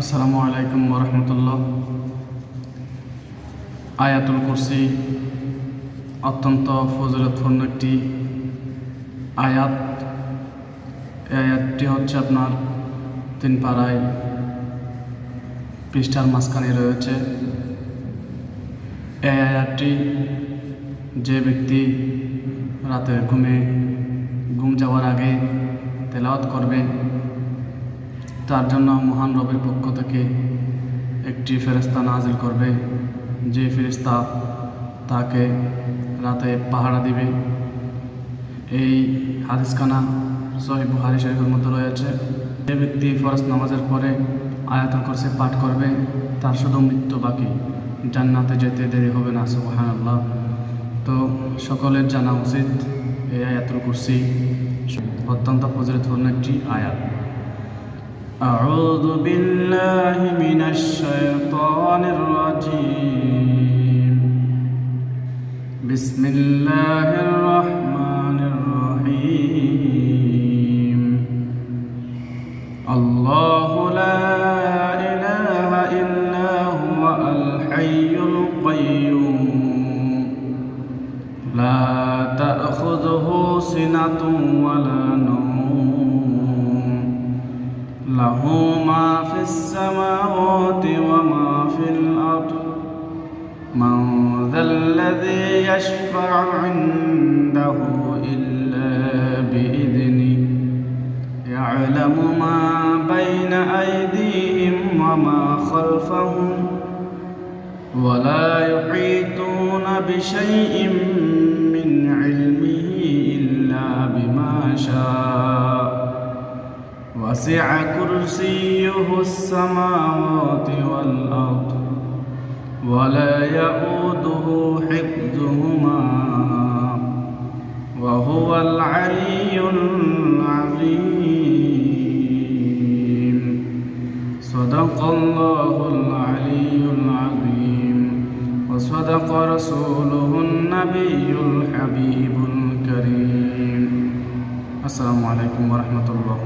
আসসালামু আলাইকুম ওয়া রাহমাতুল্লাহ। আয়াতুল কুরসি অত্যন্ত ফজিলতপূর্ণ একটি আয়াত। এই আয়াতটি হচ্ছে আপনার 3 পারায় পৃষ্ঠার মাঝখানে রয়েছে। এই আয়াতটি যে ব্যক্তি রাতে ঘুম যাওয়ার আগে তেলাওয়াত করবে তার জন্য মহান রবের পক্ষ থেকে একটি ফেরেশতা নাজিল করবে, যে ফেরেশতা তাকে রাতে পাহারা দিবে। এই হাদিসখানা সহিহ বুখারী শরীফের মধ্যে রয়েছে। যে ব্যক্তি ফরজ নামাজের পরে আয়াতুল কুরসি পাঠ করবে তার শুধু মৃত্যু বাকি, জান্নাতে যেতে দেরি হবে না। সুবহানাল্লাহ। তো সকলের জানা উচিত এই আয়াতুল কুরসি অত্যন্ত ফজিলতপূর্ণ একটি আয়াত। أعوذ بالله من الشيطان الرجيم بسم الله الرحمن الرحيم الله لا إله إلا هو الحي القيوم لا تأخذه سنة ولا نوم له ما في السماوات وما في الأرض من ذا الذي يشفع عنده إلا بإذنه يعلم ما بين أيديهم وما خلفهم ولا يحيطون بشيء من علمه إلا بما شاء وسع كرسيه السماوات والأرض ولا يؤوده حفظهما وهو العلي العظيم صدق الله العلي العظيم وصدق رسوله النبي الحبيب الكريم السلام عليكم ورحمة الله।